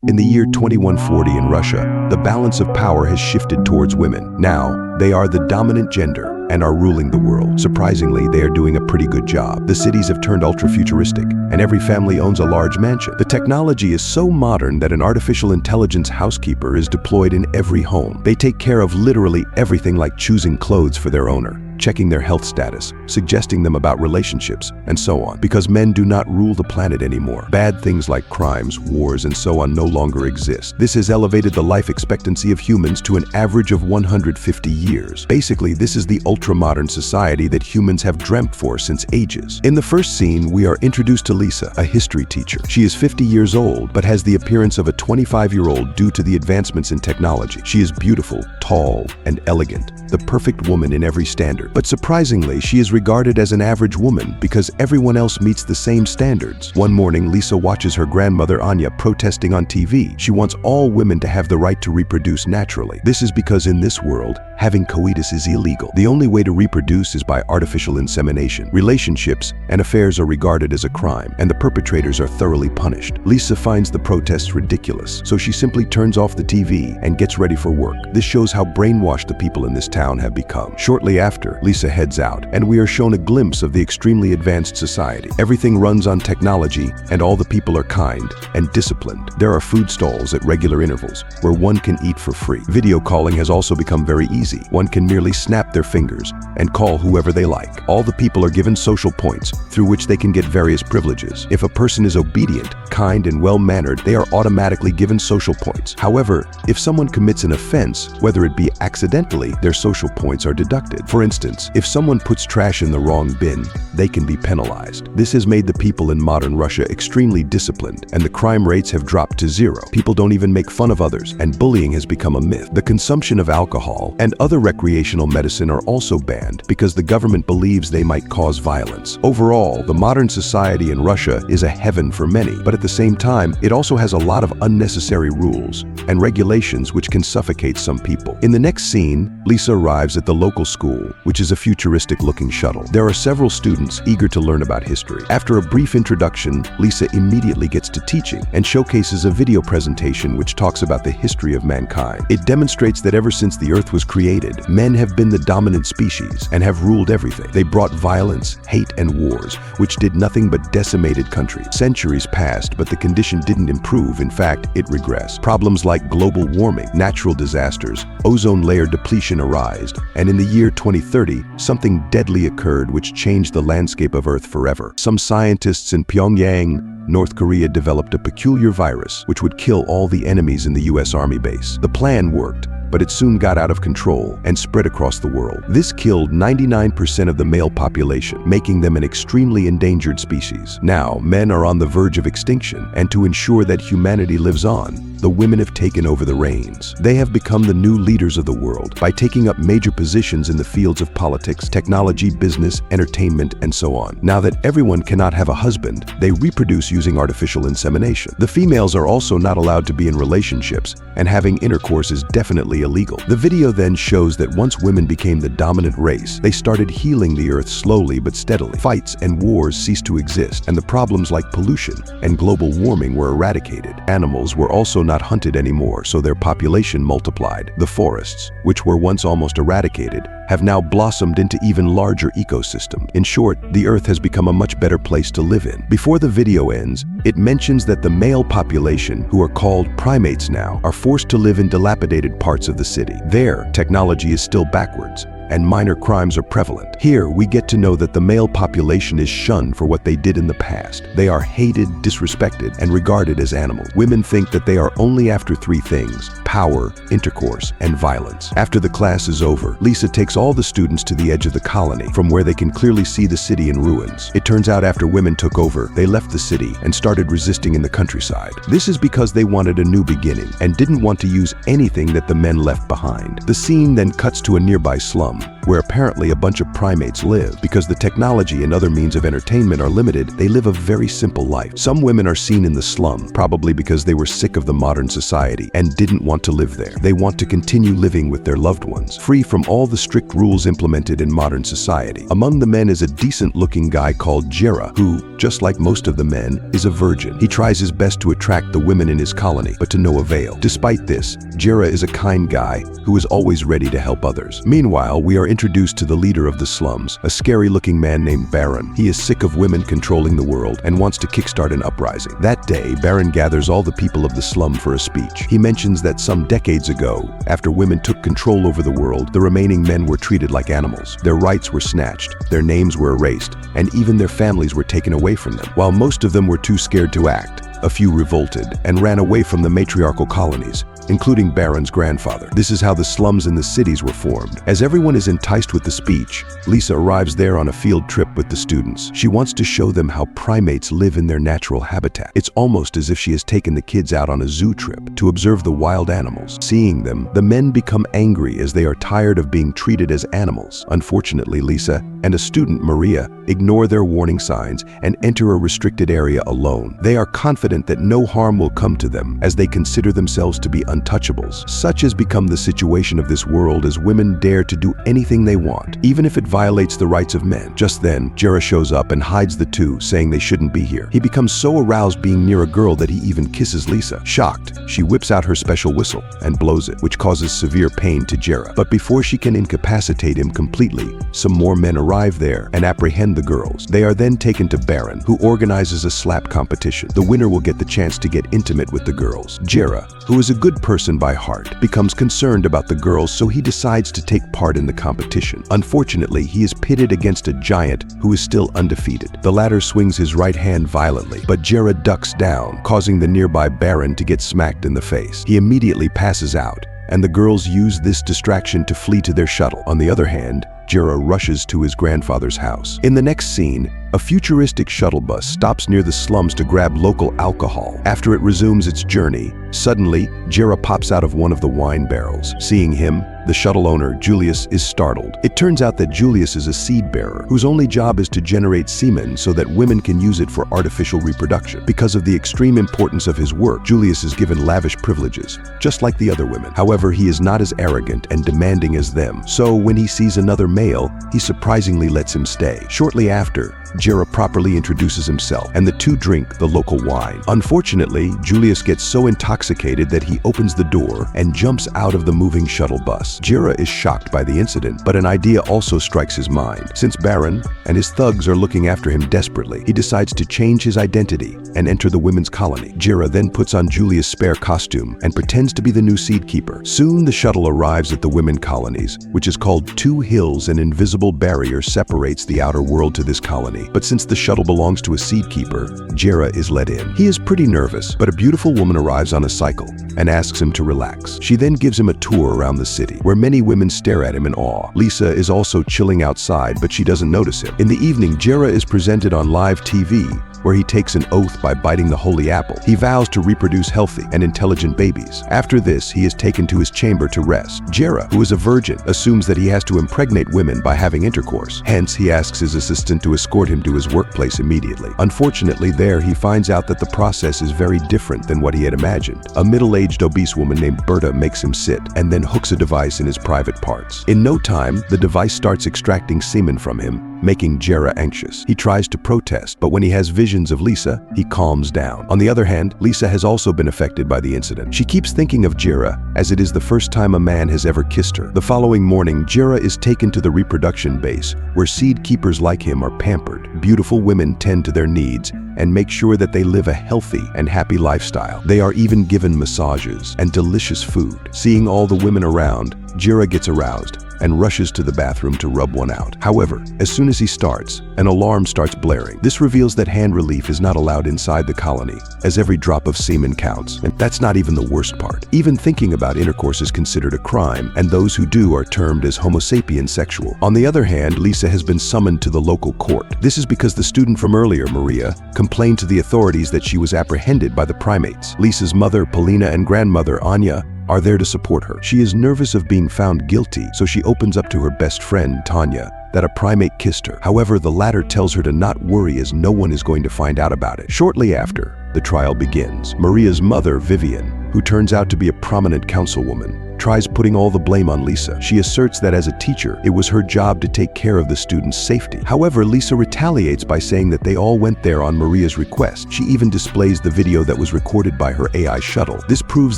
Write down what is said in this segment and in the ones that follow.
In the year 2140 in Russia, the balance of power has shifted towards women. Now, they are the dominant gender and are ruling the world. Surprisingly, they are doing a pretty good job. The cities have turned ultra-futuristic, and every family owns a large mansion. The technology is so modern that an artificial intelligence housekeeper is deployed in every home. They take care of literally everything, like choosing clothes for their owner, checking their health status, suggesting them about relationships, and so on. Because men do not rule the planet anymore, bad things like crimes, wars, and so on no longer exist. This has elevated the life expectancy of humans to an average of 150 years. Basically, this is the ultra-modern society that humans have dreamt for since ages. In the first scene, we are introduced to Lisa, a history teacher. She is 50 years old, but has the appearance of a 25-year-old due to the advancements in technology. She is beautiful, tall, and elegant, the perfect woman in every standard. But surprisingly, she is regarded as an average woman because everyone else meets the same standards. One morning, Lisa watches her grandmother Anya protesting on TV. She wants all women to have the right to reproduce naturally. This is because in this world, having coitus is illegal. The only way to reproduce is by artificial insemination. Relationships and affairs are regarded as a crime, and the perpetrators are thoroughly punished. Lisa finds the protests ridiculous, so she simply turns off the TV and gets ready for work. This shows how brainwashed the people in this town have become. Shortly after, Lisa heads out, and we are shown a glimpse of the extremely advanced society. Everything runs on technology, and all the people are kind and disciplined. There are food stalls at regular intervals where one can eat for free. Video calling has also become very easy. One can merely snap their fingers and call whoever they like. All the people are given social points through which they can get various privileges. If a person is obedient, kind, and well-mannered, they are automatically given social points. However, if someone commits an offense, whether it be accidentally, their social points are deducted. For instance, if someone puts trash in the wrong bin, they can be penalized. This has made the people in modern Russia extremely disciplined, and the crime rates have dropped to zero. People don't even make fun of others, and bullying has become a myth. The consumption of alcohol and other recreational medicine are also banned because the government believes they might cause violence. Overall, the modern society in Russia is a heaven for many, but at the same time, it also has a lot of unnecessary rules and regulations which can suffocate some people. In the next scene, Lisa arrives at the local school, which is a futuristic-looking shuttle. There are several students eager to learn about history. After a brief introduction, Lisa immediately gets to teaching and showcases a video presentation which talks about the history of mankind. It demonstrates that ever since the Earth was created, men have been the dominant species and have ruled everything. They brought violence, hate, and wars, which did nothing but decimated countries. Centuries passed, but the condition didn't improve. In fact, it regressed. Problems like global warming, natural disasters, ozone layer depletion arose, and in the year 2030, something deadly occurred which changed the landscape of Earth forever. Some scientists in Pyongyang, North Korea, developed a peculiar virus which would kill all the enemies in the US Army base. The plan worked, but it soon got out of control and spread across the world. This killed 99% of the male population, making them an extremely endangered species. Now, men are on the verge of extinction, and to ensure that humanity lives on, the women have taken over the reins. They have become the new leaders of the world by taking up major positions in the fields of politics, technology, business, entertainment, and so on. Now that everyone cannot have a husband, they reproduce using artificial insemination. The females are also not allowed to be in relationships, and having intercourse is definitely illegal. The video then shows that once women became the dominant race, they started healing the Earth slowly but steadily. Fights and wars ceased to exist, and the problems like pollution and global warming were eradicated. Animals were also not hunted anymore, so their population multiplied. The forests, which were once almost eradicated, have now blossomed into even larger ecosystems. In short, the Earth has become a much better place to live in. Before the video ends, it mentions that the male population, who are called primates now, are forced to live in dilapidated parts of the city. There, technology is still backwards, and minor crimes are prevalent. Here, we get to know that the male population is shunned for what they did in the past. They are hated, disrespected, and regarded as animals. Women think that they are only after three things: power, intercourse, and violence. After the class is over, Lisa takes all the students to the edge of the colony, from where they can clearly see the city in ruins. It turns out after women took over, they left the city and started resisting in the countryside. This is because they wanted a new beginning and didn't want to use anything that the men left behind. The scene then cuts to a nearby slum, where apparently a bunch of primates live. Because the technology and other means of entertainment are limited, they live a very simple life. Some women are seen in the slum, probably because they were sick of the modern society and didn't want to live there. They want to continue living with their loved ones, free from all the strict rules implemented in modern society. Among the men is a decent-looking guy called Jira, who, just like most of the men, is a virgin. He tries his best to attract the women in his colony, but to no avail. Despite this, Jira is a kind guy who is always ready to help others. Meanwhile, we are introduced to the leader of the slums, a scary-looking man named Baron. He is sick of women controlling the world and wants to kickstart an uprising. That day, Baron gathers all the people of the slum for a speech. He mentions that some decades ago, after women took control over the world, the remaining men were treated like animals. Their rights were snatched, their names were erased, and even their families were taken away from them. While most of them were too scared to act, a few revolted and ran away from the matriarchal colonies, including Baron's grandfather. This is how the slums in the cities were formed. As everyone is enticed with the speech, Lisa arrives there on a field trip with the students. She wants to show them how primates live in their natural habitat. It's almost as if she has taken the kids out on a zoo trip to observe the wild animals. Seeing them, the men become angry as they are tired of being treated as animals. Unfortunately, Lisa and a student, Maria, ignore their warning signs and enter a restricted area alone. They are confident that no harm will come to them, as they consider themselves to be untouchables. Such has become the situation of this world, as women dare to do anything they want, even if it violates the rights of men. Just then, Jira shows up and hides the two, saying they shouldn't be here. He becomes so aroused being near a girl that he even kisses Lisa. Shocked, she whips out her special whistle and blows it, which causes severe pain to Jira. But before she can incapacitate him completely, some more men arrive there and apprehend the girls. They are then taken to Baron, who organizes a slap competition. The winner will get the chance to get intimate with the girls. Jira, who is a good person by heart, becomes concerned about the girls, so he decides to take part in the competition. Unfortunately, he is pitted against a giant who is still undefeated. The latter swings his right hand violently, but Jira ducks down, causing the nearby Baron to get smacked in the face. He immediately passes out, and the girls use this distraction to flee to their shuttle. On the other hand, Jira rushes to his grandfather's house. In the next scene, a futuristic shuttle bus stops near the slums to grab local alcohol. After it resumes its journey, suddenly, Jira pops out of one of the wine barrels. Seeing him, the shuttle owner, Julius, is startled. It turns out that Julius is a seed bearer whose only job is to generate semen so that women can use it for artificial reproduction. Because of the extreme importance of his work, Julius is given lavish privileges, just like the other women. However, he is not as arrogant and demanding as them, so when he sees another male, he surprisingly lets him stay. Shortly after, Jira properly introduces himself, and the two drink the local wine. Unfortunately, Julius gets so intoxicated that he opens the door and jumps out of the moving shuttle bus. Jira is shocked by the incident, but an idea also strikes his mind. Since Baron and his thugs are looking after him desperately, he decides to change his identity and enter the women's colony. Jira then puts on Julius' spare costume and pretends to be the new seed keeper. Soon, the shuttle arrives at the women colonies, which is called Two Hills. An invisible barrier separates the outer world to this colony. But since the shuttle belongs to a seed keeper, Jira is let in. He is pretty nervous, but a beautiful woman arrives on a cycle and asks him to relax. She then gives him a tour around the city, where many women stare at him in awe. Lisa is also chilling outside, but she doesn't notice him. In the evening, Jira is presented on live TV, where he takes an oath by biting the holy apple. He vows to reproduce healthy and intelligent babies. After this, he is taken to his chamber to rest. Jira, who is a virgin, assumes that he has to impregnate women by having intercourse. Hence, he asks his assistant to escort him to his workplace immediately. Unfortunately, there he finds out that the process is very different than what he had imagined. A middle-aged obese woman named Berta makes him sit and then hooks a device in his private parts. In no time, the device starts extracting semen from him, making Jira anxious. He tries to protest, but when he has visions of Lisa, he calms down. On the other hand, Lisa has also been affected by the incident. She keeps thinking of Jira, as it is the first time a man has ever kissed her. The following morning, Jira is taken to the reproduction base, where seed keepers like him are pampered. Beautiful women tend to their needs and make sure that they live a healthy and happy lifestyle. They are even given massages and delicious food. Seeing all the women around, Jira gets aroused and rushes to the bathroom to rub one out. However, as soon as he starts, an alarm starts blaring. This reveals that hand relief is not allowed inside the colony, as every drop of semen counts. And that's not even the worst part. Even thinking about intercourse is considered a crime, and those who do are termed as homo sapien sexual. On the other hand, Lisa has been summoned to the local court. This is because the student from earlier, Maria, complained to the authorities that she was apprehended by the primates. Lisa's mother, Polina, and grandmother, Anya, are there to support her. She is nervous of being found guilty, so she opens up to her best friend, Tanya, that a primate kissed her. However, the latter tells her to not worry as no one is going to find out about it. Shortly after, the trial begins. Maria's mother, Vivian, who turns out to be a prominent councilwoman, tries putting all the blame on Lisa. She asserts that as a teacher, it was her job to take care of the students' safety. However, Lisa retaliates by saying that they all went there on Maria's request. She even displays the video that was recorded by her AI shuttle. This proves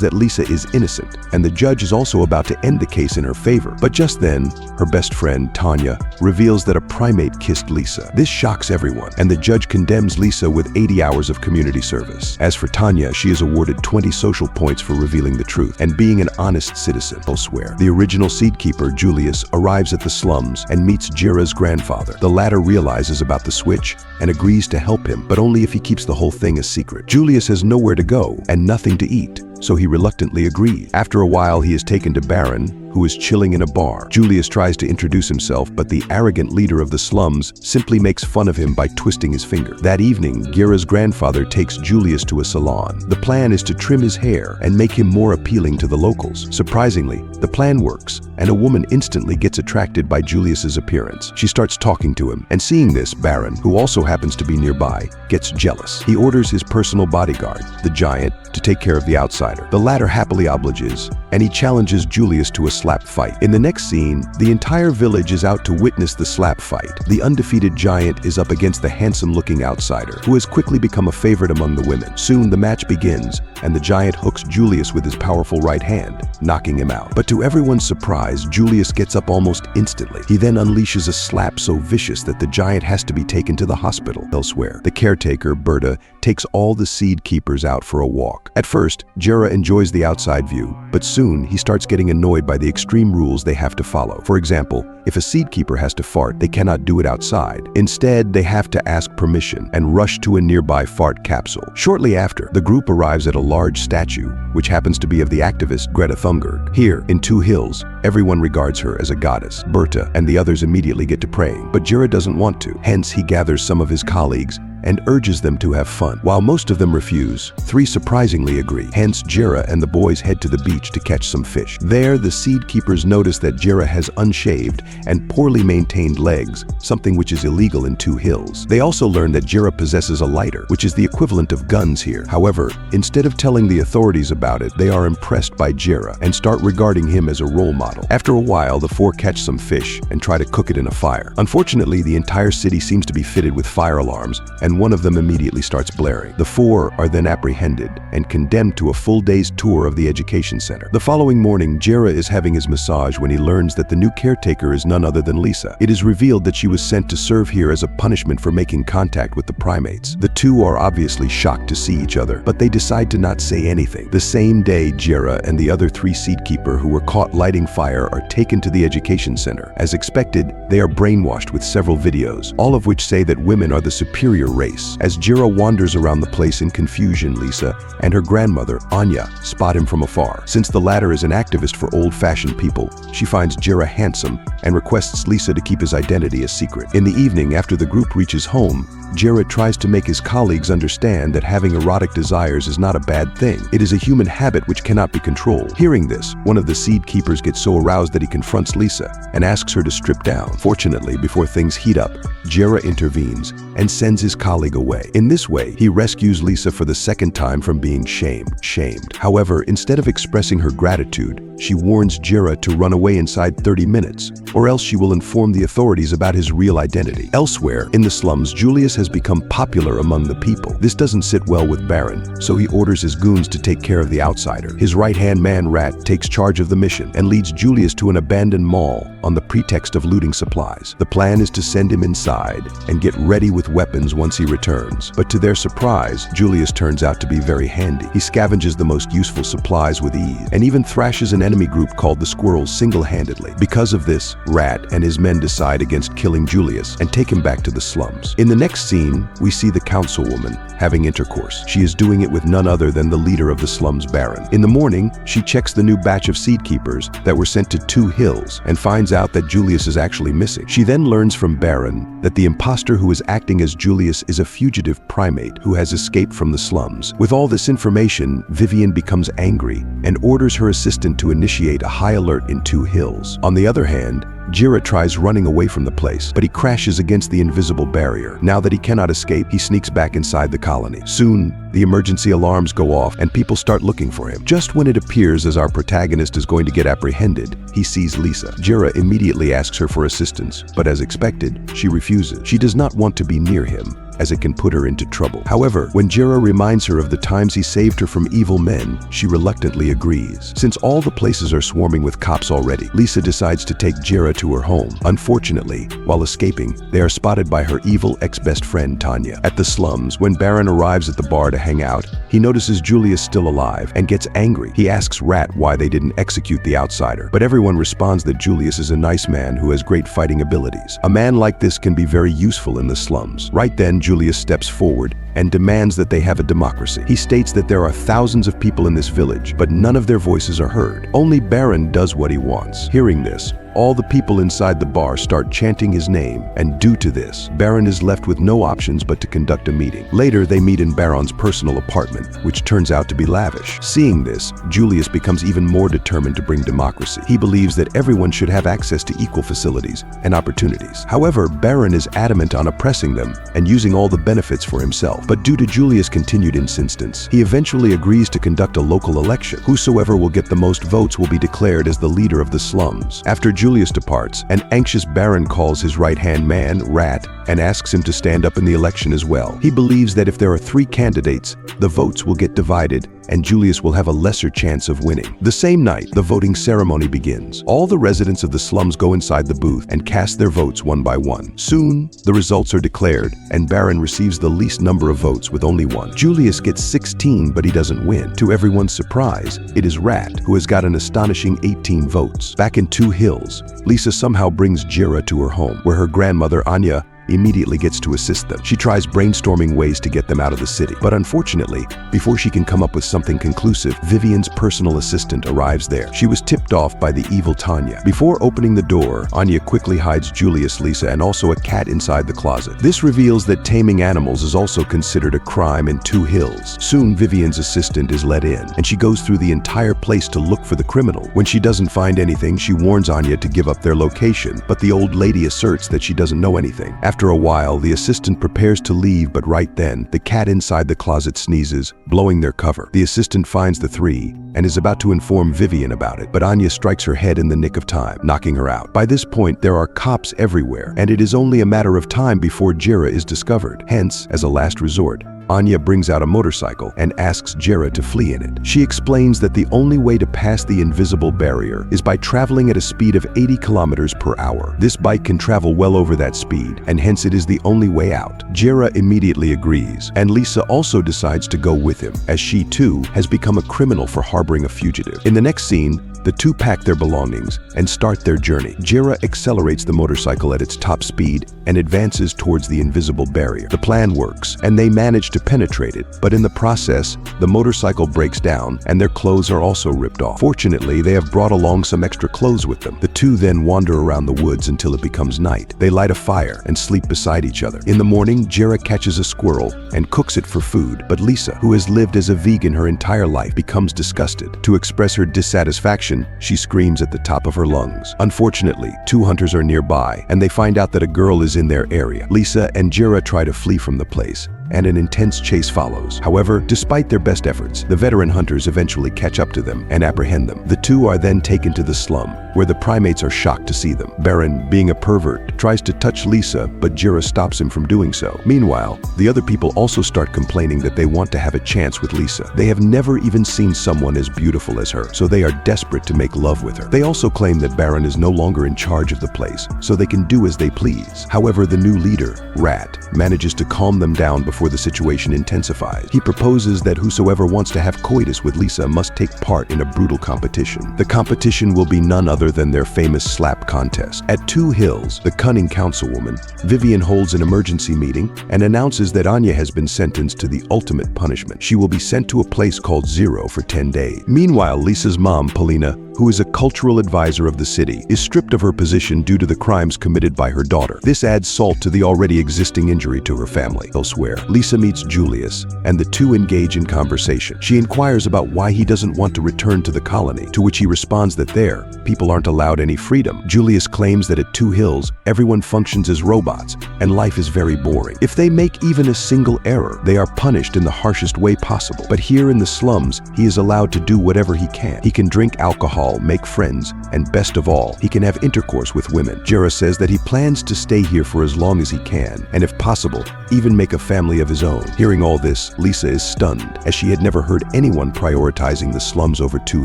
that Lisa is innocent, and the judge is also about to end the case in her favor. But just then, her best friend, Tanya, reveals that a primate kissed Lisa. This shocks everyone, and the judge condemns Lisa with 80 hours of community service. As for Tanya, she is awarded 20 social points for revealing the truth and being an honest citizen. Elsewhere, the original seed keeper, Julius, arrives at the slums and meets Jira's grandfather. The latter realizes about the switch and agrees to help him, but only if he keeps the whole thing a secret. Julius has nowhere to go and nothing to eat, so he reluctantly agrees. After a while, he is taken to Baron, who is chilling in a bar. Julius tries to introduce himself, but the arrogant leader of the slums simply makes fun of him by twisting his finger. That evening, Jira's grandfather takes Julius to a salon. The plan is to trim his hair and make him more appealing to the locals. Surprisingly, the plan works, and a woman instantly gets attracted by Julius's appearance. She starts talking to him, and seeing this, Baron, who also happens to be nearby, gets jealous. He orders his personal bodyguard, the giant, to take care of the outsider. The latter happily obliges, and he challenges Julius to a slap fight. In the next scene, the entire village is out to witness the slap fight. The undefeated giant is up against the handsome-looking outsider, who has quickly become a favorite among the women. Soon, the match begins, and the giant hooks Julius with his powerful right hand, knocking him out. But to everyone's surprise, Julius gets up almost instantly. He then unleashes a slap so vicious that the giant has to be taken to the hospital. Elsewhere, the caretaker, Berta, takes all the seed keepers out for a walk. At first, Jira enjoys the outside view, but soon he starts getting annoyed by the extreme rules they have to follow. For example, if a seed keeper has to fart, they cannot do it outside. Instead, they have to ask permission and rush to a nearby fart capsule. Shortly after, the group arrives at a large statue, which happens to be of the activist Greta Thunberg. Here, in Two Hills, everyone regards her as a goddess. Berta and the others immediately get to praying, but Jira doesn't want to. Hence, he gathers some of his colleagues and urges them to have fun. While most of them refuse, 3 surprisingly agree. Hence, Jira and the boys head to the beach to catch some fish. There, the seed keepers notice that Jira has unshaved and poorly maintained legs, something which is illegal in Two Hills. They also learn that Jira possesses a lighter, which is the equivalent of guns here. However, instead of telling the authorities about it, they are impressed by Jira and start regarding him as a role model. After a while, the 4 catch some fish and try to cook it in a fire. Unfortunately, the entire city seems to be fitted with fire alarms, and one of them immediately starts blaring. The 4 are then apprehended and condemned to a full day's tour of the education center. The following morning, Jira is having his massage when he learns that the new caretaker is none other than Lisa. It is revealed that she was sent to serve here as a punishment for making contact with the primates. The 2 are obviously shocked to see each other, but they decide to not say anything. The same day, Jira and the other 3 seed keeper who were caught lighting fire are taken to the education center. As expected, they are brainwashed with several videos, all of which say that women are the superior race. As Jira wanders around the place in confusion, Lisa and her grandmother, Anya, spot him from afar. Since the latter is an activist for old-fashioned people, she finds Jira handsome and requests Lisa to keep his identity a secret. In the evening, after the group reaches home, Jira tries to make his colleagues understand that having erotic desires is not a bad thing. It is a human habit which cannot be controlled. Hearing this, one of the seed keepers gets so aroused that he confronts Lisa and asks her to strip down. Fortunately, before things heat up, Jira intervenes and sends his colleague away. In this way, he rescues Lisa for the second time from being shamed. However, instead of expressing her gratitude, she warns Jira to run away inside 30 minutes, or else she will inform the authorities about his real identity. Elsewhere, in the slums, Julius has become popular among the people. This doesn't sit well with Baron, so he orders his goons to take care of the outsider. His right-hand man, Rat, takes charge of the mission and leads Julius to an abandoned mall on the pretext of looting supplies. The plan is to send him inside and get ready with weapons once he returns. But to their surprise, Julius turns out to be very handy. He scavenges the most useful supplies with ease and even thrashes an enemy enemy group called the Squirrels single-handedly. Because of this, Rat and his men decide against killing Julius and take him back to the slums. In the next scene, we see the councilwoman having intercourse. She is doing it with none other than the leader of the slums, Baron. In the morning, she checks the new batch of seed keepers that were sent to 2 hills and finds out that Julius is actually missing. She then learns from Baron that the imposter who is acting as Julius is a fugitive primate who has escaped from the slums. With all this information, Vivian becomes angry and orders her assistant to initiate a high alert in 2 hills. On the other hand, Jira tries running away from the place, but he crashes against the invisible barrier. Now that he cannot escape, he sneaks back inside the colony. Soon, the emergency alarms go off and people start looking for him. Just when it appears as our protagonist is going to get apprehended, he sees Lisa. Jira immediately asks her for assistance, but as expected, she refuses. She does not want to be near him, as it can put her into trouble. However, when Jira reminds her of the times he saved her from evil men, she reluctantly agrees. Since all the places are swarming with cops already, Lisa decides to take Jira to her home. Unfortunately, while escaping, they are spotted by her evil ex-best friend Tanya. At the slums, when Baron arrives at the bar to hang out, he notices Julius still alive and gets angry. He asks Rat why they didn't execute the outsider, but everyone responds that Julius is a nice man who has great fighting abilities. A man like this can be very useful in the slums. Right then, Julius steps forward and demands that they have a democracy. He states that there are thousands of people in this village, but none of their voices are heard. Only Baron does what he wants. Hearing this, all the people inside the bar start chanting his name, and due to this, Baron is left with no options but to conduct a meeting. Later, they meet in Baron's personal apartment, which turns out to be lavish. Seeing this, Julius becomes even more determined to bring democracy. He believes that everyone should have access to equal facilities and opportunities. However, Baron is adamant on oppressing them and using all the benefits for himself. But due to Julius' continued insistence, he eventually agrees to conduct a local election. Whosoever will get the most votes will be declared as the leader of the slums. After Julius departs, an anxious Baron calls his right-hand man, Rat, and asks him to stand up in the election as well. He believes that if there are 3 candidates, the votes will get divided and Julius will have a lesser chance of winning. The same night, the voting ceremony begins. All the residents of the slums go inside the booth and cast their votes one by one. Soon, the results are declared, and Baron receives the least number of votes with only 1. Julius gets 16, but he doesn't win. To everyone's surprise, it is Rat, who has got an astonishing 18 votes. Back in 2 hills, Lisa somehow brings Jira to her home, where her grandmother, Anya, immediately gets to assist them. She tries brainstorming ways to get them out of the city. But unfortunately, before she can come up with something conclusive, Vivian's personal assistant arrives there. She was tipped off by the evil Tanya. Before opening the door, Anya quickly hides Julius, Lisa, and also a cat inside the closet. This reveals that taming animals is also considered a crime in 2 hills. Soon, Vivian's assistant is let in, and she goes through the entire place to look for the criminal. When she doesn't find anything, she warns Anya to give up their location, but the old lady asserts that she doesn't know anything. After a while, the assistant prepares to leave, but right then, the cat inside the closet sneezes, blowing their cover. The assistant finds the 3 and is about to inform Vivian about it, but Anya strikes her head in the nick of time, knocking her out. By this point, there are cops everywhere, and it is only a matter of time before Jira is discovered. Hence, as a last resort, Anya brings out a motorcycle and asks Jira to flee in it. She explains that the only way to pass the invisible barrier is by traveling at a speed of 80 kilometers per hour. This bike can travel well over that speed, and hence it is the only way out. Jira immediately agrees, and Lisa also decides to go with him, as she too has become a criminal for harboring a fugitive. In the next scene, the 2 pack their belongings and start their journey. Jira accelerates the motorcycle at its top speed and advances towards the invisible barrier. The plan works, and they manage to penetrate it, but in the process, the motorcycle breaks down and their clothes are also ripped off. Fortunately, they have brought along some extra clothes with them. The 2 then wander around the woods until it becomes night. They light a fire and sleep beside each other. In the morning, Jira catches a squirrel and cooks it for food, but Lisa, who has lived as a vegan her entire life, becomes disgusted. To express her dissatisfaction, she screams at the top of her lungs. Unfortunately, 2 hunters are nearby, and they find out that a girl is in their area. Lisa and Jira try to flee from the place, and an intense chase follows. However, despite their best efforts, the veteran hunters eventually catch up to them and apprehend them. The 2 are then taken to the slum, where the primates are shocked to see them. Baron, being a pervert, tries to touch Lisa, but Jira stops him from doing so. Meanwhile, the other people also start complaining that they want to have a chance with Lisa. They have never even seen someone as beautiful as her, so they are desperate to make love with her. They also claim that Baron is no longer in charge of the place, so they can do as they please. However, the new leader, Rat, manages to calm them down before the situation intensifies. He proposes that whosoever wants to have coitus with Lisa must take part in a brutal competition. The competition will be none other than their famous slap contest. At Two Hills, the cunning councilwoman, Vivian holds an emergency meeting and announces that Anya has been sentenced to the ultimate punishment. She will be sent to a place called Zero for 10 days. Meanwhile, Lisa's mom, Paulina, who is a cultural advisor of the city, is stripped of her position due to the crimes committed by her daughter. This adds salt to the already existing injury to her family. Elsewhere, Lisa meets Julius, and the two engage in conversation. She inquires about why he doesn't want to return to the colony, to which he responds that there, people aren't allowed any freedom. Julius claims that at Two Hills, everyone functions as robots, and life is very boring. If they make even a single error, they are punished in the harshest way possible. But here in the slums, he is allowed to do whatever he can. He can drink alcohol, make friends, and best of all, he can have intercourse with women. Jira says that he plans to stay here for as long as he can, and if possible, even make a family of his own. Hearing all this, Lisa is stunned, as she had never heard anyone prioritizing the slums over Two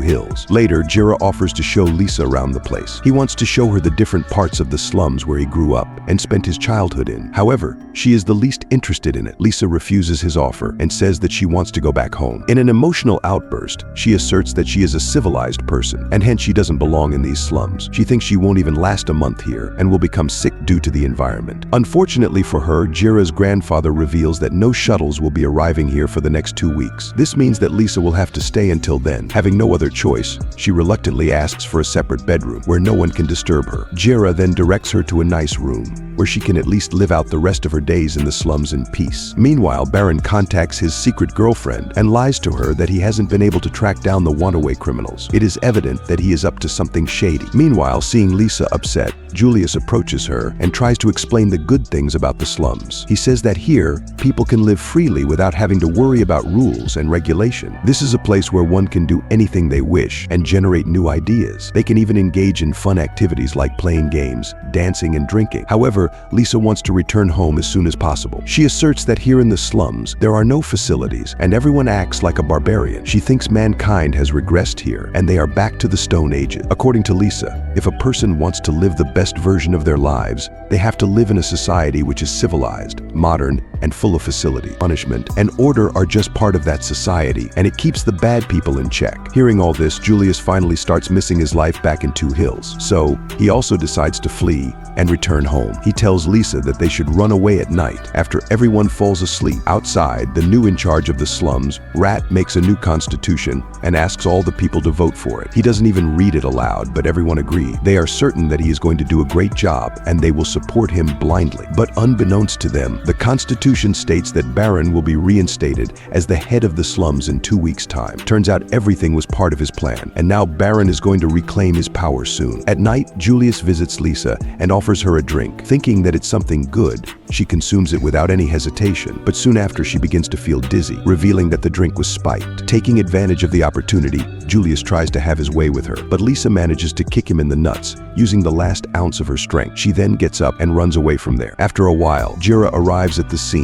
Hills. Later, Jira offers to show Lisa around the place. He wants to show her the different parts of the slums where he grew up and spent his childhood in. However, she is the least interested in it. Lisa refuses his offer and says that she wants to go back home. In an emotional outburst, she asserts that she is a civilized person, and hence she doesn't belong in these slums. She thinks she won't even last a month here and will become sick due to the environment. Unfortunately for her, Jira's grandfather reveals that no shuttles will be arriving here for the next 2 weeks. This means that Lisa will have to stay until then. Having no other choice, she reluctantly asks for a separate bedroom where no one can disturb her. Jira then directs her to a nice room where she can at least live out the rest of her days in the slums in peace. Meanwhile, Baron contacts his secret girlfriend and lies to her that he hasn't been able to track down the wanaway criminals. It is evident that he is up to something shady. Meanwhile, seeing Lisa upset, Julius approaches her and tries to explain the good things about the slums. He says that here, people can live freely without having to worry about rules and regulation. This is a place where one can do anything they wish and generate new ideas. They can even engage in fun activities like playing games, dancing, and drinking. However, Lisa wants to return home as soon as possible. She asserts that here in the slums, there are no facilities and everyone acts like a barbarian. She thinks mankind has regressed here and they are back to the Stone Ages. According to Lisa, if a person wants to live the best version of their lives, they have to live in a society which is civilized, modern, and full of facility. Punishment and order are just part of that society, and it keeps the bad people in check. Hearing all this, Julius finally starts missing his life back in Two Hills. So, he also decides to flee and return home. He tells Lisa that they should run away at night after everyone falls asleep. Outside, the new in charge of the slums, Rat, makes a new constitution and asks all the people to vote for it. He doesn't even read it aloud, but everyone agree. They are certain that he is going to do a great job and they will support him blindly. But unbeknownst to them, the Constitution states that Baron will be reinstated as the head of the slums in 2 weeks' time. Turns out everything was part of his plan, and now Baron is going to reclaim his power soon. At night, Julius visits Lisa and offers her a drink. Thinking that it's something good, she consumes it without any hesitation, but soon after she begins to feel dizzy, revealing that the drink was spiked. Taking advantage of the opportunity, Julius tries to have his way with her, but Lisa manages to kick him in the nuts, using the last ounce of her strength. She then gets up and runs away from there. After a while, Jira arrives at the scene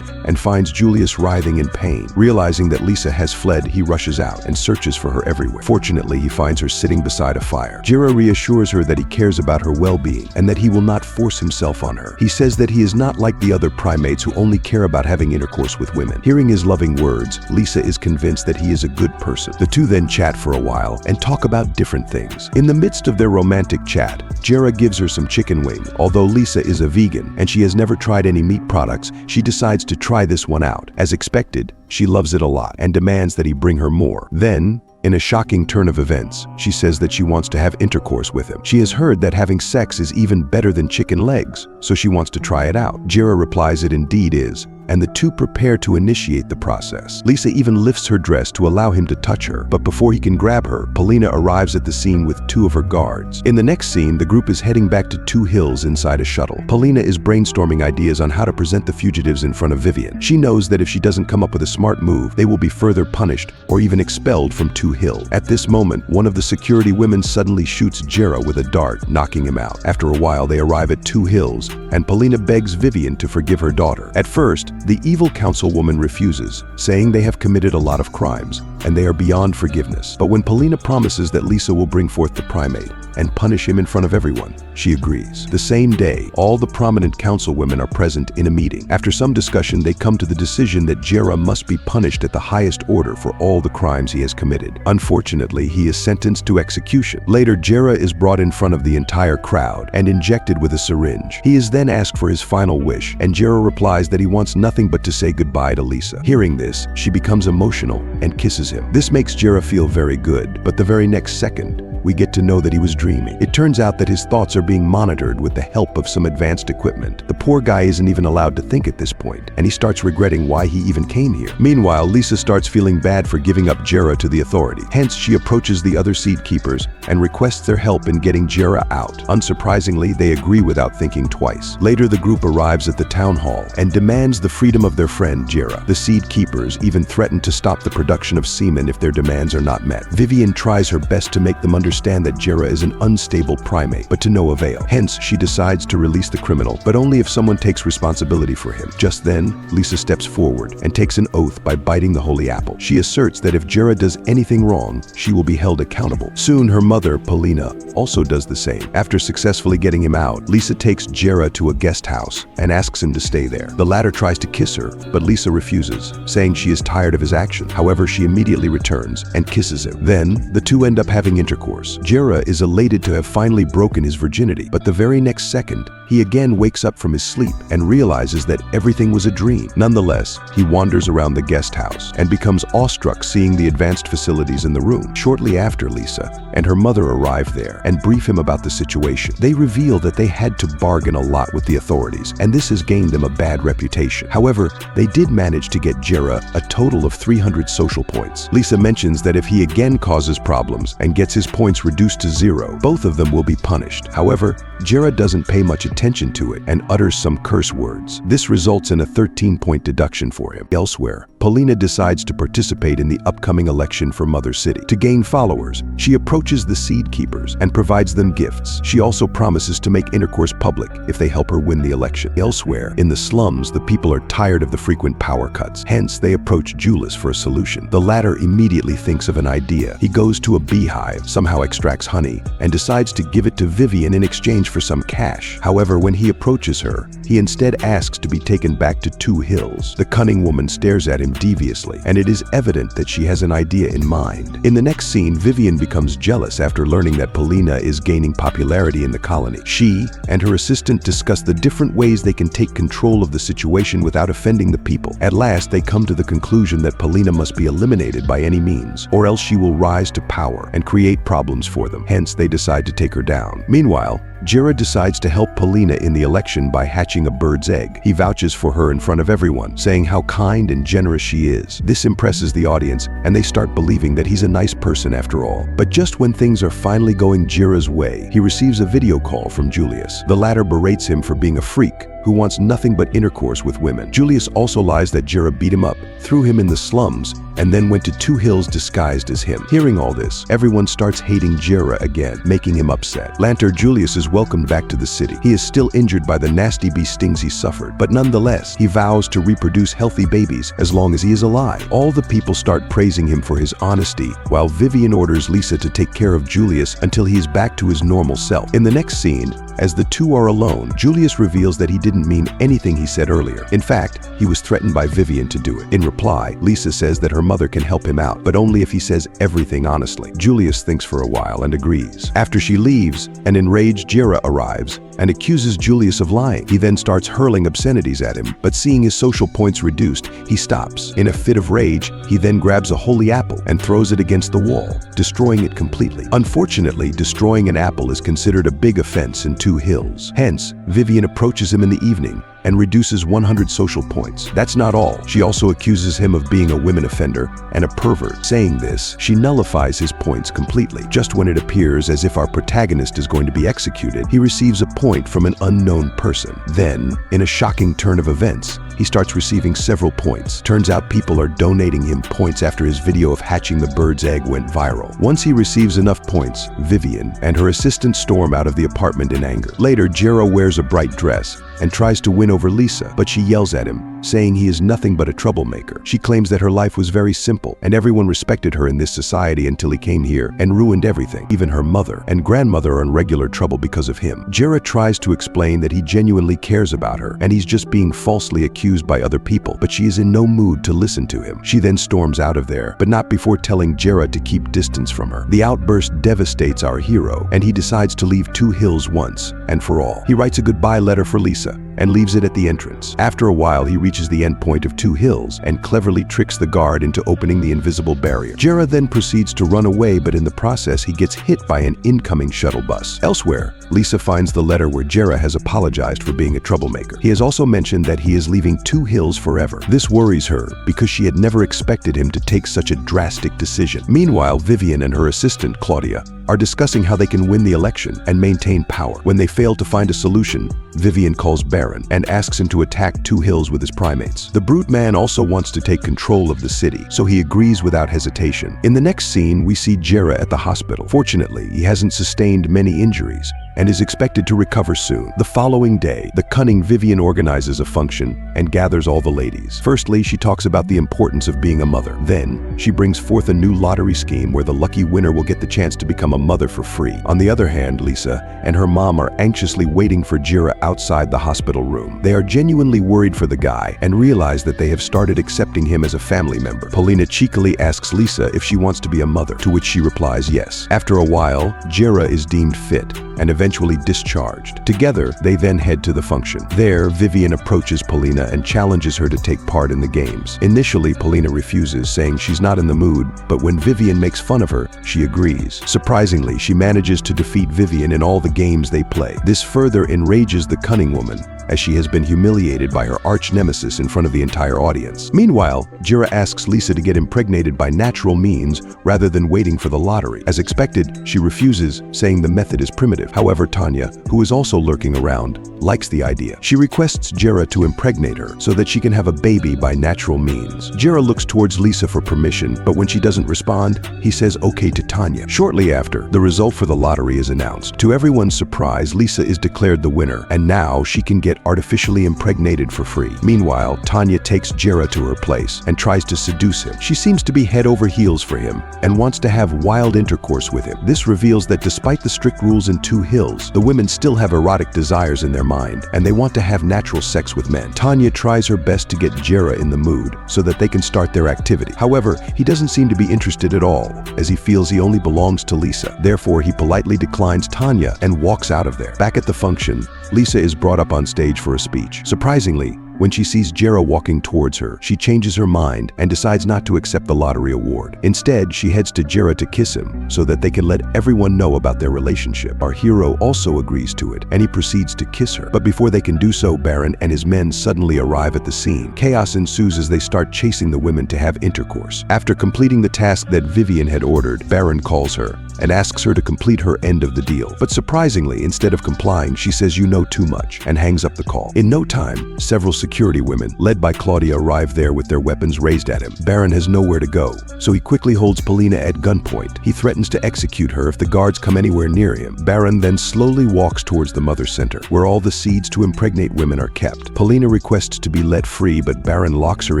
and finds Julius writhing in pain. Realizing that Lisa has fled, he rushes out and searches for her everywhere. Fortunately, he finds her sitting beside a fire. Jira reassures her that he cares about her well-being and that he will not force himself on her. He says that he is not like the other primates who only care about having intercourse with women. Hearing his loving words, Lisa is convinced that he is a good person. The two then chat for a while and talk about different things. In the midst of their romantic chat, Jira gives her some chicken wings. Although Lisa is a vegan and she has never tried any meat products, she decides to try this one out. As expected, she loves it a lot and demands that he bring her more. Then, in a shocking turn of events, she says that she wants to have intercourse with him. She has heard that having sex is even better than chicken legs, so she wants to try it out. Jira replies it indeed is, and the two prepare to initiate the process. Lisa even lifts her dress to allow him to touch her, but before he can grab her, Paulina arrives at the scene with 2 of her guards. In the next scene, the group is heading back to Two Hills inside a shuttle. Paulina is brainstorming ideas on how to present the fugitives in front of Vivian. She knows that if she doesn't come up with a smart move, they will be further punished or even expelled from Two Hills. At this moment, one of the security women suddenly shoots Jira with a dart, knocking him out. After a while, they arrive at Two Hills, and Paulina begs Vivian to forgive her daughter. At first, The evil councilwoman refuses, saying they have committed a lot of crimes, and they are beyond forgiveness. But when Polina promises that Lisa will bring forth the primate and punish him in front of everyone, she agrees. The same day, all the prominent councilwomen are present in a meeting. After some discussion, they come to the decision that Jira must be punished at the highest order for all the crimes he has committed. Unfortunately, he is sentenced to execution. Later, Jira is brought in front of the entire crowd and injected with a syringe. He is then asked for his final wish, and Jira replies that he wants nothing but to say goodbye to Lisa. Hearing this, she becomes emotional and kisses him. This makes Jira feel very good, but the very next second, we get to know that he was dreaming. It turns out that his thoughts are being monitored with the help of some advanced equipment. The poor guy isn't even allowed to think at this point, and he starts regretting why he even came here. Meanwhile, Lisa starts feeling bad for giving up Jira to the authorities. Hence, she approaches the other seed keepers and requests their help in getting Jira out. Unsurprisingly, they agree without thinking twice. Later, the group arrives at the town hall and demands the freedom of their friend Jira. The seed keepers even threaten to stop the production of semen if their demands are not met. Vivian tries her best to make them understand that Jira is an unstable primate, but to no avail. Hence, she decides to release the criminal, but only if someone takes responsibility for him. Just then, Lisa steps forward and takes an oath by biting the holy apple. She asserts that if Jira does anything wrong, she will be held accountable. Soon, her mother, Polina, also does the same. After successfully getting him out, Lisa takes Jira to a guest house and asks him to stay there. The latter tries to kiss her, but Lisa refuses, saying she is tired of his actions. However, she immediately returns and kisses him. Then, the two end up having intercourse. Jira is elated to have finally broken his virginity, but the very next second, he again wakes up from his sleep and realizes that everything was a dream. Nonetheless, he wanders around the guest house and becomes awestruck seeing the advanced facilities in the room. Shortly after, Lisa and her mother arrive there and brief him about the situation. They reveal that they had to bargain a lot with the authorities, and this has gained them a bad reputation. However, they did manage to get Jira a total of 300 social points. Lisa mentions that if he again causes problems and gets his points reduced to 0, both of them will be punished. However, Jira doesn't pay much attention to it and utters some curse words. This results in a 13-point deduction for him. Elsewhere, Polina decides to participate in the upcoming election for Mother City. To gain followers, she approaches the seed keepers and provides them gifts. She also promises to make intercourse public if they help her win the election. Elsewhere, in the slums, the people are tired of the frequent power cuts. Hence, they approach Julius for a solution. The latter immediately thinks of an idea. He goes to a beehive, somehow extracts honey, and decides to give it to Vivian in exchange for some cash. However, when he approaches her, he instead asks to be taken back to 2 hills. The cunning woman stares at him deviously, and it is evident that she has an idea in mind. In the next scene, Vivian becomes jealous after learning that Polina is gaining popularity in the colony. She and her assistant discuss the different ways they can take control of the situation without offending the people. At last, they come to the conclusion that Polina must be eliminated by any means, or else she will rise to power and create problems for them. Hence, they decide to take her down. Meanwhile, Jira decides to help Polina in the election by hatching a bird's egg. He vouches for her in front of everyone, saying how kind and generous she is. This impresses the audience, and they start believing that he's a nice person after all. But just when things are finally going Jira's way, he receives a video call from Julius. The latter berates him for being a freak who wants nothing but intercourse with women. Julius also lies that Jira beat him up, threw him in the slums, and then went to 2 hills disguised as him. Hearing all this, everyone starts hating Jira again, making him upset. Later, Julius is welcomed back to the city. He is still injured by the nasty bee stings he suffered, but nonetheless, he vows to reproduce healthy babies as long as he is alive. All the people start praising him for his honesty, while Vivian orders Lisa to take care of Julius until he is back to his normal self. In the next scene, as the two are alone, Julius reveals that he didn't mean anything he said earlier. In fact, he was threatened by Vivian to do it. In reply, Lisa says that her mother can help him out, but only if he says everything honestly. Julius thinks for a while and agrees. After she leaves, an enraged Jira arrives and accuses Julius of lying. He then starts hurling obscenities at him, but seeing his social points reduced, he stops. In a fit of rage, he then grabs a holy apple and throws it against the wall, destroying it completely. Unfortunately, destroying an apple is considered a big offense in 2 hills. Hence, Vivian approaches him in the evening and reduces 100 social points. That's not all. She also accuses him of being a women offender and a pervert. Saying this, she nullifies his points completely. Just when it appears as if our protagonist is going to be executed, he receives a point from an unknown person. Then, in a shocking turn of events, he starts receiving several points. Turns out people are donating him points after his video of hatching the bird's egg went viral. Once he receives enough points, Vivian and her assistant storm out of the apartment in anger. Later, Jira wears a bright dress and tries to win over Lisa, but she yells at him, saying he is nothing but a troublemaker. She claims that her life was very simple, and everyone respected her in this society until he came here and ruined everything. Even her mother and grandmother are in regular trouble because of him. Jira tries to explain that he genuinely cares about her, and he's just being falsely accused by other people, but she is in no mood to listen to him. She then storms out of there, but not before telling Jira to keep distance from her. The outburst devastates our hero, and he decides to leave Two Hills once and for all. He writes a goodbye letter for Lisa and leaves it at the entrance. After a while, he reaches the endpoint of Two Hills and cleverly tricks the guard into opening the invisible barrier. Jira then proceeds to run away, but in the process, he gets hit by an incoming shuttle bus. Elsewhere, Lisa finds the letter where Jira has apologized for being a troublemaker. He has also mentioned that he is leaving Two Hills forever. This worries her because she had never expected him to take such a drastic decision. Meanwhile, Vivian and her assistant, Claudia, are discussing how they can win the election and maintain power. When they fail to find a solution, Vivian calls Baron and asks him to attack Two Hills with his primates. The brute man also wants to take control of the city, so he agrees without hesitation. In the next scene, we see Jira at the hospital. Fortunately, he hasn't sustained many injuries and is expected to recover soon. The following day, the cunning Vivian organizes a function and gathers all the ladies. Firstly, she talks about the importance of being a mother. Then, she brings forth a new lottery scheme where the lucky winner will get the chance to become a mother for free. On the other hand, Lisa and her mom are anxiously waiting for Jira outside the hospital room. They are genuinely worried for the guy and realize that they have started accepting him as a family member. Polina cheekily asks Lisa if she wants to be a mother, to which she replies yes. After a while, Jira is deemed fit and eventually discharged. Together, they then head to the function. There, Vivian approaches Polina and challenges her to take part in the games. Initially, Polina refuses, saying she's not in the mood, but when Vivian makes fun of her, she agrees. Surprisingly, she manages to defeat Vivian in all the games they play. This further enrages the cunning woman, as she has been humiliated by her arch-nemesis in front of the entire audience. Meanwhile, Jira asks Lisa to get impregnated by natural means rather than waiting for the lottery. As expected, she refuses, saying the method is primitive. However, Tanya, who is also lurking around, likes the idea. She requests Jira to impregnate her so that she can have a baby by natural means. Jira looks towards Lisa for permission, but when she doesn't respond, he says okay to Tanya. Shortly after, the result for the lottery is announced. To everyone's surprise, Lisa is declared the winner, and now she can get artificially impregnated for free. Meanwhile, Tanya takes Jira to her place and tries to seduce him. She seems to be head over heels for him and wants to have wild intercourse with him. This reveals that despite the strict rules in Two Hills, the women still have erotic desires in their mind, and they want to have natural sex with men. Tanya tries her best to get Jira in the mood so that they can start their activity. However, he doesn't seem to be interested at all, as he feels he only belongs to Lisa. Therefore, he politely declines Tanya and walks out of there. Back at the function, Lisa is brought up on stage for a speech. Surprisingly, when she sees Jira walking towards her, she changes her mind and decides not to accept the lottery award. Instead, she heads to Jira to kiss him so that they can let everyone know about their relationship. Our hero also agrees to it, and he proceeds to kiss her. But before they can do so, Baron and his men suddenly arrive at the scene. Chaos ensues as they start chasing the women to have intercourse. After completing the task that Vivian had ordered, Baron calls her and asks her to complete her end of the deal. But surprisingly, instead of complying, she says you know too much and hangs up the call. In no time, several security women, led by Claudia, arrive there with their weapons raised at him. Baron has nowhere to go, so he quickly holds Polina at gunpoint. He threatens to execute her if the guards come anywhere near him. Baron then slowly walks towards the Mother Center, where all the seeds to impregnate women are kept. Polina requests to be let free, but Baron locks her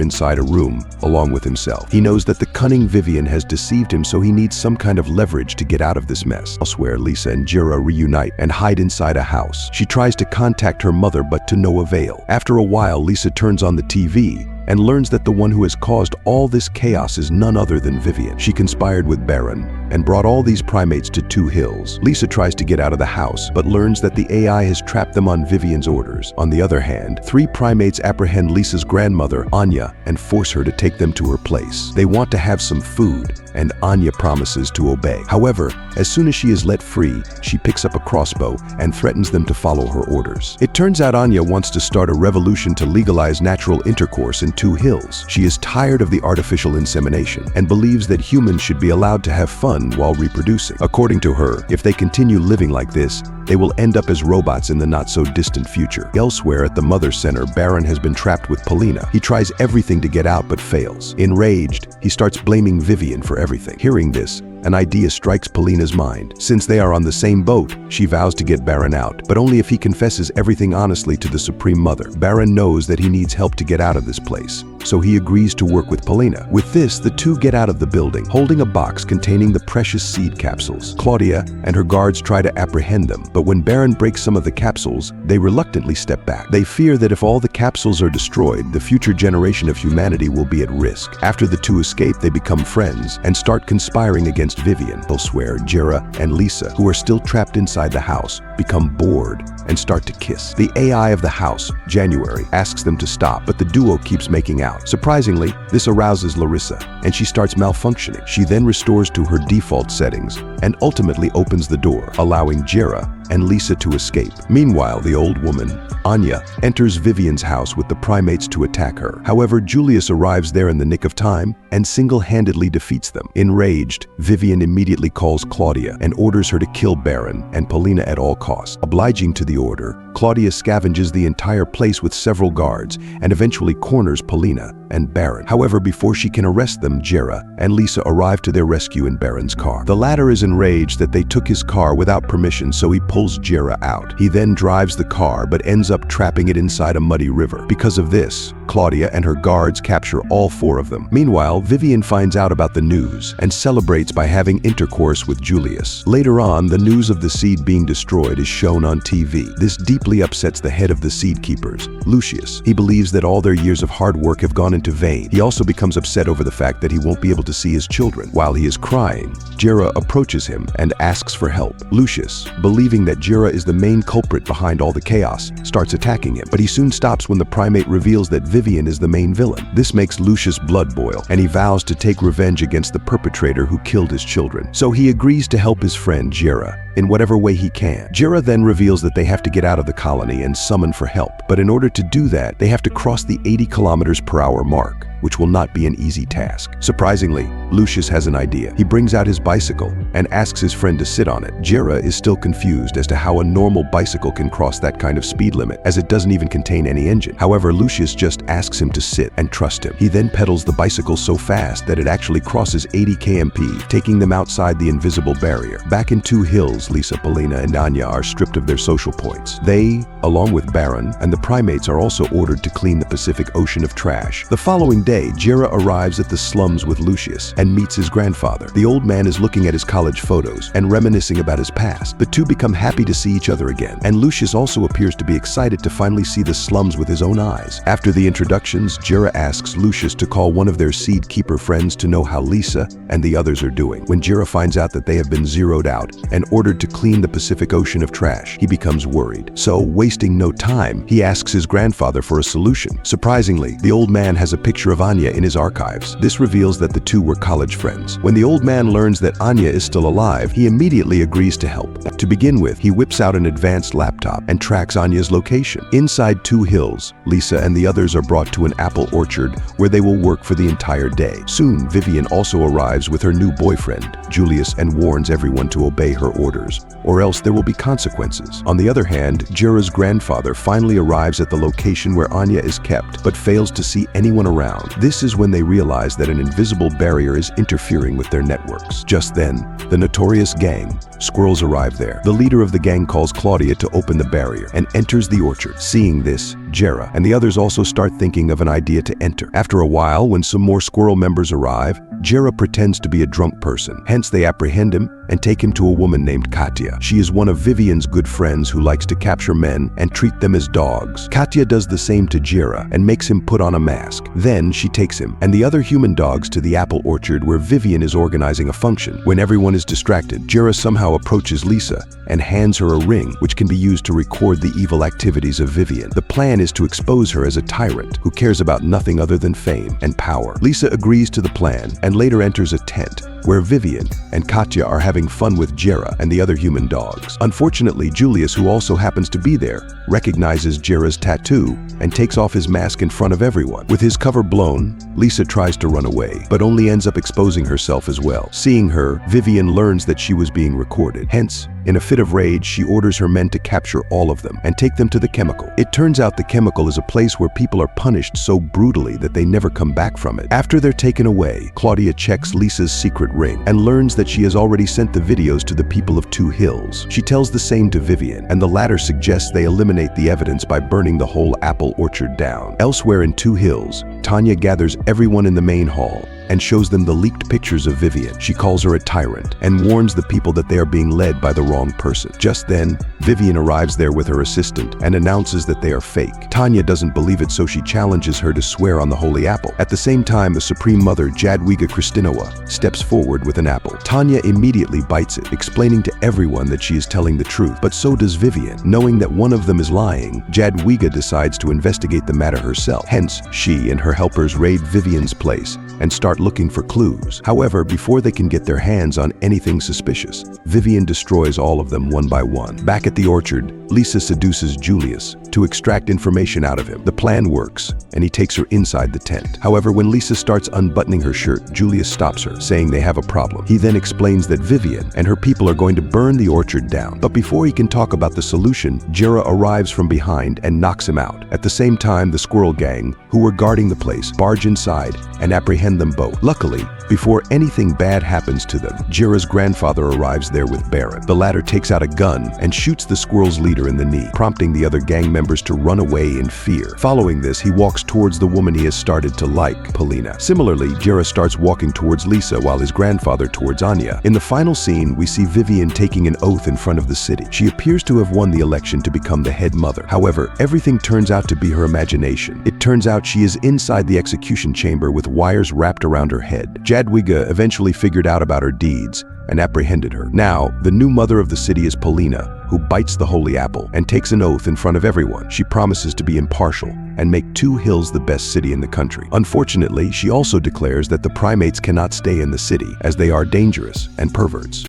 inside a room, along with himself. He knows that the cunning Vivian has deceived him, so he needs some kind of leverage to get out of this mess. Elsewhere, Lisa and Jira reunite and hide inside a house. She tries to contact her mother, but to no avail. After a while, Lisa turns on the TV and learns that the one who has caused all this chaos is none other than Vivian. She conspired with Baron and brought all these primates to Two Hills. Lisa tries to get out of the house, but learns that the AI has trapped them on Vivian's orders. On the other hand, 3 primates apprehend Lisa's grandmother, Anya, and force her to take them to her place. They want to have some food, and Anya promises to obey. However, as soon as she is let free, she picks up a crossbow and threatens them to follow her orders. It turns out Anya wants to start a revolution to legalize natural intercourse in Two Hills. She is tired of the artificial insemination and believes that humans should be allowed to have fun while reproducing. According to her, if they continue living like this, they will end up as robots in the not-so-distant future. Elsewhere at the Mother Center, Baron has been trapped with Polina. He tries everything to get out but fails. Enraged, he starts blaming Vivian for everything. Hearing this, an idea strikes Polina's mind. Since they are on the same boat, she vows to get Baron out, but only if he confesses everything honestly to the Supreme Mother. Baron knows that he needs help to get out of this place, so he agrees to work with Polina. With this, the two get out of the building, holding a box containing the precious seed capsules. Claudia and her guards try to apprehend them, but when Baron breaks some of the capsules, they reluctantly step back. They fear that if all the capsules are destroyed, the future generation of humanity will be at risk. After the two escape, they become friends and start conspiring against Vivian. Elsewhere, Jira and Lisa, who are still trapped inside the house, become bored and start to kiss. The AI of the house, January, asks them to stop, but the duo keeps making out. Surprisingly, this arouses Larissa, and she starts malfunctioning. She then restores to her default settings and ultimately opens the door, allowing Jira and Lisa to escape. Meanwhile, the old woman, Anya, enters Vivian's house with the primates to attack her. However, Julius arrives there in the nick of time and single-handedly defeats them. Enraged, Vivian immediately calls Claudia and orders her to kill Baron and Polina at all costs. Obliging to the order, Claudia scavenges the entire place with several guards and eventually corners Polina and Baron. However, before she can arrest them, Jira and Lisa arrive to their rescue in Baron's car. The latter is enraged that they took his car without permission, so he pulls Jira out. He then drives the car but ends up trapping it inside a muddy river. Because of this, Claudia and her guards capture all four of them. Meanwhile, Vivian finds out about the news and celebrates by having intercourse with Julius. Later on, the news of the seed being destroyed is shown on TV. This deeply upsets the head of the seed keepers, Lucius. He believes that all their years of hard work have gone into vain. He also becomes upset over the fact that he won't be able to see his children. While he is crying, Jira approaches him and asks for help. Lucius, believing that Jira is the main culprit behind all the chaos, starts attacking him, but he soon stops when the primate reveals that Vivian is the main villain. This makes Lucius' blood boil, and he vows to take revenge against the perpetrator who killed his children. So he agrees to help his friend Jira in whatever way he can. Jira then reveals that they have to get out of the colony and summon for help. But in order to do that, they have to cross the 80 km/h mark, which will not be an easy task. Surprisingly, Lucius has an idea. He brings out his bicycle and asks his friend to sit on it. Jira is still confused as to how a normal bicycle can cross that kind of speed limit, as it doesn't even contain any engine. However, Lucius just asks him to sit and trust him. He then pedals the bicycle so fast that it actually crosses 80 km/h, taking them outside the invisible barrier. Back in Two Hills, Lisa, Polina, and Anya are stripped of their social points. They, along with Baron and the primates, are also ordered to clean the Pacific Ocean of trash. The following day, Jira arrives at the slums with Lucius and meets his grandfather. The old man is looking at his college photos and reminiscing about his past. The two become happy to see each other again, and Lucius also appears to be excited to finally see the slums with his own eyes. After the introductions, Jira asks Lucius to call one of their seed keeper friends to know how Lisa and the others are doing. When Jira finds out that they have been zeroed out and ordered to clean the Pacific Ocean of trash, he becomes worried. So, wasting no time, he asks his grandfather for a solution. Surprisingly, the old man has a picture of Anya in his archives. This reveals that the two were college friends. When the old man learns that Anya is still alive, he immediately agrees to help. To begin with, he whips out an advanced laptop and tracks Anya's location. Inside Two Hills, Lisa and the others are brought to an apple orchard where they will work for the entire day. Soon, Vivian also arrives with her new boyfriend, Julius, and warns everyone to obey her orders, or else there will be consequences. On the other hand, Jira's grandfather finally arrives at the location where Anya is kept, but fails to see anyone around. This is when they realize that an invisible barrier is interfering with their networks. Just then, the notorious gang, Squirrels, arrive there. The leader of the gang calls Claudia to open the barrier and enters the orchard. Seeing this, Jira and the others also start thinking of an idea to enter. After a while, when some more squirrel members arrive, Jira pretends to be a drunk person. Hence, they apprehend him and take him to a woman named Katya. She is one of Vivian's good friends who likes to capture men and treat them as dogs. Katya does the same to Jira and makes him put on a mask. Then she takes him and the other human dogs to the apple orchard where Vivian is organizing a function. When everyone is distracted, Jira somehow approaches Lisa and hands her a ring which can be used to record the evil activities of Vivian. The plan is to expose her as a tyrant who cares about nothing other than fame and power. Lisa agrees to the plan and later enters a tent where Vivian and Katya are having fun with Jira and the other human dogs. Unfortunately, Julius, who also happens to be there, recognizes Jira's tattoo and takes off his mask in front of everyone. With his cover blown, Lisa tries to run away, but only ends up exposing herself as well. Seeing her, Vivian learns that she was being recorded. Hence, In a fit of rage, she orders her men to capture all of them and take them to the chemical. It turns out the chemical is a place where people are punished so brutally that they never come back from it. After they're taken away, Claudia checks Lisa's secret ring and learns that she has already sent the videos to the people of Two Hills. She tells the same to Vivian, and the latter suggests they eliminate the evidence by burning the whole apple orchard down. Elsewhere in Two Hills, Tanya gathers everyone in the main hall and shows them the leaked pictures of Vivian. She calls her a tyrant and warns the people that they are being led by the wrong person. Just then, Vivian arrives there with her assistant and announces that they are fake. Tanya doesn't believe it, so she challenges her to swear on the holy apple. At the same time, the Supreme Mother, Jadwiga Kristinowa, steps forward with an apple. Tanya immediately bites it, explaining to everyone that she is telling the truth, but so does Vivian. Knowing that one of them is lying, Jadwiga decides to investigate the matter herself. Hence, she and her helpers raid Vivian's place and start looking for clues. However, before they can get their hands on anything suspicious, Vivian destroys all of them one by one. Back at the orchard, Lisa seduces Julius to extract information out of him. The plan works, and he takes her inside the tent. However, when Lisa starts unbuttoning her shirt, Julius stops her, saying they have a problem. He then explains that Vivian and her people are going to burn the orchard down. But before he can talk about the solution, Jira arrives from behind and knocks him out. At the same time, the squirrel gang, who were guarding the place, barge inside and apprehend them both. Luckily, before anything bad happens to them, Jira's grandfather arrives there with Baron. The latter takes out a gun and shoots the squirrel's leader in the knee, prompting the other gang members to run away in fear. Following this, he walks towards the woman he has started to like, Polina. Similarly, Jira starts walking towards Lisa while his grandfather towards Anya. In the final scene, we see Vivian taking an oath in front of the city. She appears to have won the election to become the head mother. However, everything turns out to be her imagination. It turns out she is inside the execution chamber with wires wrapped around her head. Jadwiga eventually figured out about her deeds and apprehended her. Now, the new mother of the city is Polina, who bites the holy apple and takes an oath in front of everyone. She promises to be impartial and make Two Hills the best city in the country. Unfortunately, she also declares that the primates cannot stay in the city as they are dangerous and perverts.